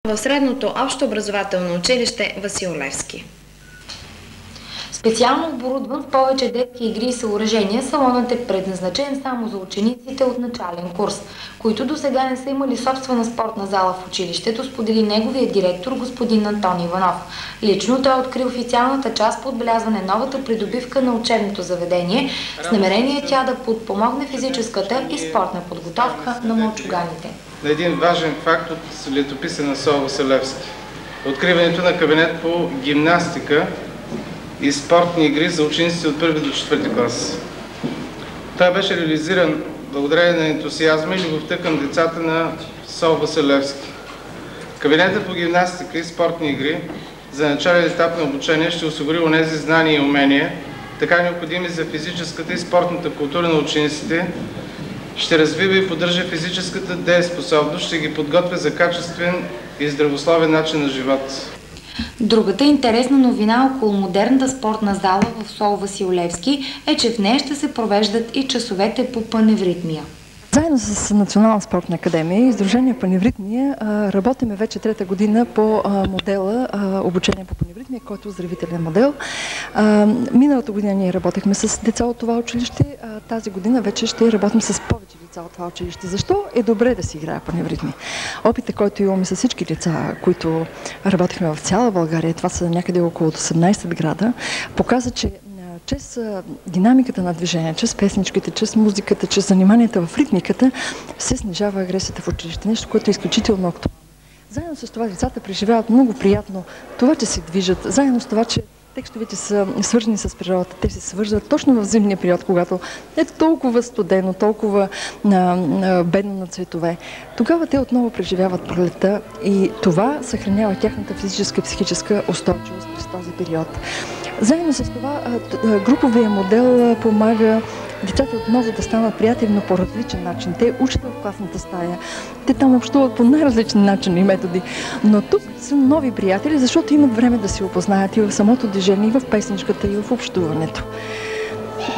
в средното общообразователно училище Васил Левски. Специално оборудван с повече детски игри и съоръжения, салонът е предназначен само за учениците от начален курс, които до сега не са имали собствена спортна зала в училището, сподели неговия директор господин Антон Иванов. Лично той откри официалната част по отбелязване новата придобивка на учебното заведение с намерение тя да подпомогне физическата и спортна подготовка на мълчуганите. На един важен факт от летописа на СОУ Васил Левски. Откриването на кабинет по гимнастика и спортни игри за учениците от 1 до 4 клас. Той беше реализиран благодарение на ентусиазма и любовта към децата на СОУ Васил Левски. Кабинетът по гимнастика и спортни игри за начален етап на обучение ще осигури онези знания и умения, така необходими за физическата и спортната култура на учениците, ще развива и поддържа физическата дееспособност, ще ги подготвя за качествен и здравословен начин на живот. Другата интересна новина около модерната спортна зала в СОУ Васил Левски е, че в нея ще се провеждат и часовете по паневритмия. Заедно с Национална спортна академия и Сдружение Паневритмия работиме вече трета година по модела обучение по паневритмия, който е оздравителен модел. Миналата година ние работехме с деца от това училище, тази година вече ще работим с повече деца от това училище. Защо е добре да си играе паневритмия? Опитът, който имаме с всички деца, които работихме в цяла България, това са някъде около 18 града, показа, че чрез динамиката на движение, чрез песничките, чрез музиката, чрез заниманията в ритмиката се снижава агресията в училище. Нещо, което е изключително актуално. Заедно с това децата преживяват много приятно това, че се движат, заедно с това, че текстовете са свързани с природата. Те се свързват точно в зимния период, когато е толкова студено, толкова бедно на цветове. Тогава те отново преживяват пролетта и това съхранява тяхната физическа и психическа устойчивост през този период. Заедно с това груповия модел помага децата отново да станат приятели, но по различен начин. Те учат в класната стая, те там общуват по най-различни начини и методи. Но тук са нови приятели, защото имат време да се опознаят и в самото движение, и в песничката, и в общуването.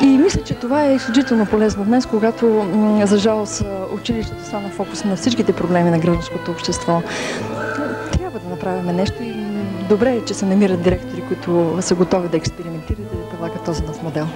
И мисля, че това е изключително полезно днес, когато за жалост училището стана фокус на всичките проблеми на гражданското общество. Трябва да направим нещо и добре е, че се намират директори, които са готови да експериментират и да прилагат този нов модел.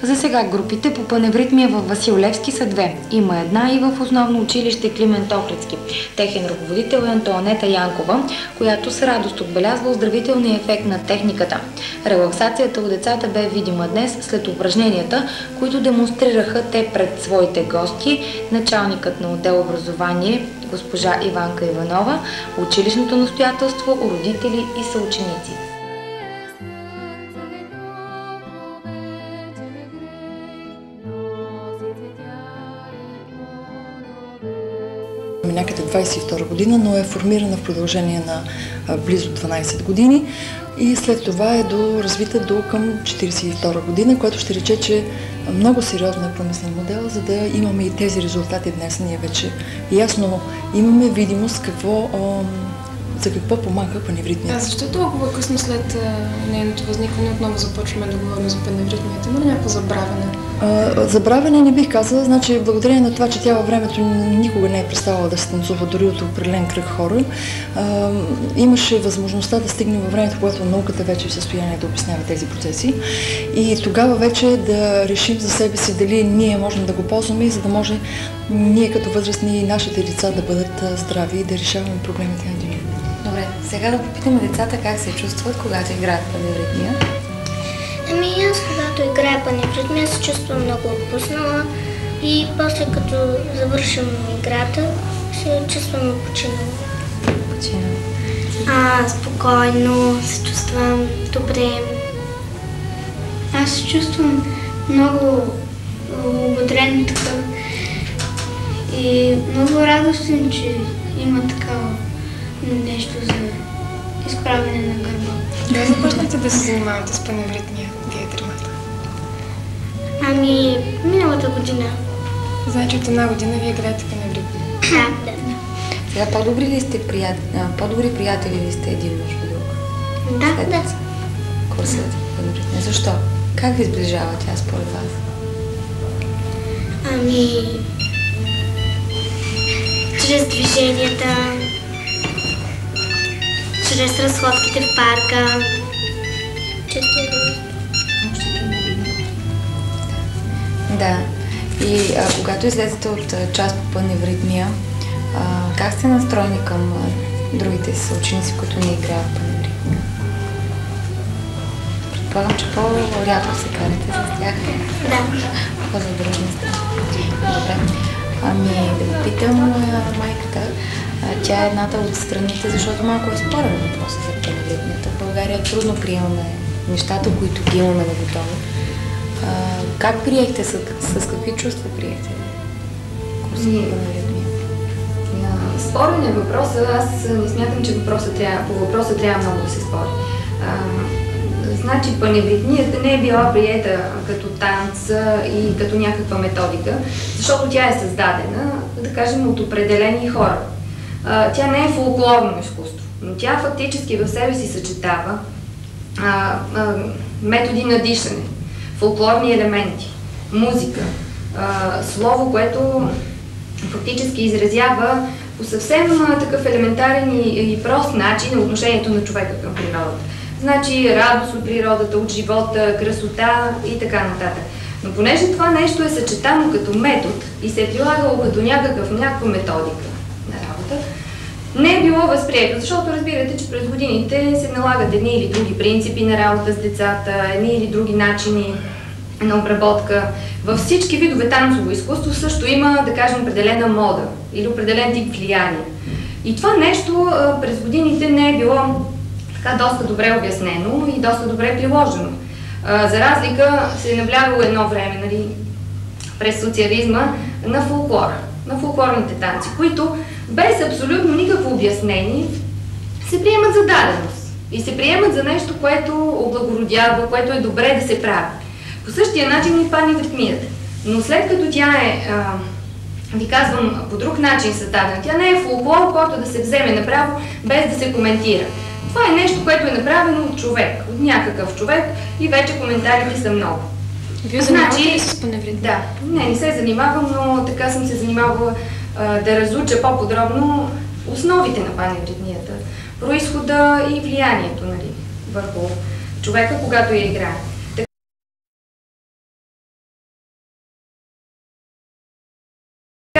За сега групите по паневритмия във Васил Левски са две. Има една и в основно училище Климент Охридски. Техен ръководител е Антоанета Янкова, която с радост отбелязва оздравителния ефект на техниката. Релаксацията у децата бе видима днес след упражненията, които демонстрираха те пред своите гости, началникът на отдел образование госпожа Иванка Иванова, училищното настоятелство, родители и съученици. Някъде 22 година, но е формирана в продължение на близо 12 години и след това е развита до към 42 година, което ще рече, че много сериозно е промислен модел, за да имаме и тези резултати днес. Ние вече ясно имаме видимост за какво помага паневритмията. Защо толкова късно след нейното възникване отново започваме да говорим за паневритмията? Има ли някакво забравяне? Забравяне не бих казала, значи благодарение на това, че тя във времето никога не е преставала да се танцува дори от определен кръг хора, имаше възможността да стигне във времето, когато науката вече е в състояние да обяснява тези процеси и тогава вече да решим за себе си дали ние можем да го ползваме, за да може ние като възрастни и нашите деца да бъдат здрави и да решаваме проблемите на деня. Добре, сега да попитаме децата как се чувстват, когато играят паневритмия. Аз когато играя паневритмия се чувствам много отпуснала и после като завършим играта се чувствам починала. Спокойно се чувствам добре. Аз се чувствам много ободрен такъв и много радостен, че има такава нещо за изправяне на гърба. Да започнете да се занимавате с паневритмия, вие тримата? Миналата година. Значи от една година вие играете паневритмия? Да. Сега по-добри ли сте по-добри приятели ли сте един между друг? Да. Курсът паневритмия. Защо? Как ви сближава тя според вас? Чрез движенията, чрез разходките в парка. Да. И когато излезете от част по паневритмия, как сте настроени към другите съученици, които не играят в паневритмия? Предполагам, че по-рядко се карате с тях. Да. По-задръжни сте. Добре. Да ви питам майката. Тя е едната от страните, защото малко е спорен въпрос за паневритмията. В България трудно приемаме нещата, които ги имаме на готово. Как приехте, с какви чувства приехте курса по паневритмия? Спорен е въпросът. Аз не смятам, че по въпроса трябва много да се спори. Значи паневритмията не е била приета като танц и като някаква методика, защото тя е създадена, да кажем, от определени хора. Тя не е фолклорно изкуство, но тя фактически в себе си съчетава методи на дишане, фолклорни елементи, музика, слово, което фактически изразява по съвсем такъв елементарен и прост начин отношението на човека към природата. Значи радост от природата, от живота, красота и така нататък. Но понеже това нещо е съчетано като метод и се е прилагало като някаква методика на работа, не е било възприето, защото разбирате, че през годините се налагат едни или други принципи на работа с децата, едни или други начини на обработка. Във всички видове танцово изкуство също има, да кажем, определена мода или определен тип влияние. И това нещо през годините не е било така доста добре обяснено и доста добре приложено. За разлика се е наблягало едно време, нали, през социализма, на фолклора, на фолклорните танци, които без абсолютно никакво обяснение се приемат за даденост и се приемат за нещо, което облагородява, което е добре да се прави. По същия начин и паневритмията. Но след като тя е, ви казвам, по друг начин създадена, тя не е фолклор, който да се вземе направо без да се коментира. Това е нещо, което е направено от човек, от някакъв човек и вече коментарите са много. Вие занимавате ли с паневритмия? Да, не се занимавам, но така съм се занимавала да разуча по-подробно основите на паневритмията, произхода и влиянието, нали, върху човека, когато я играе.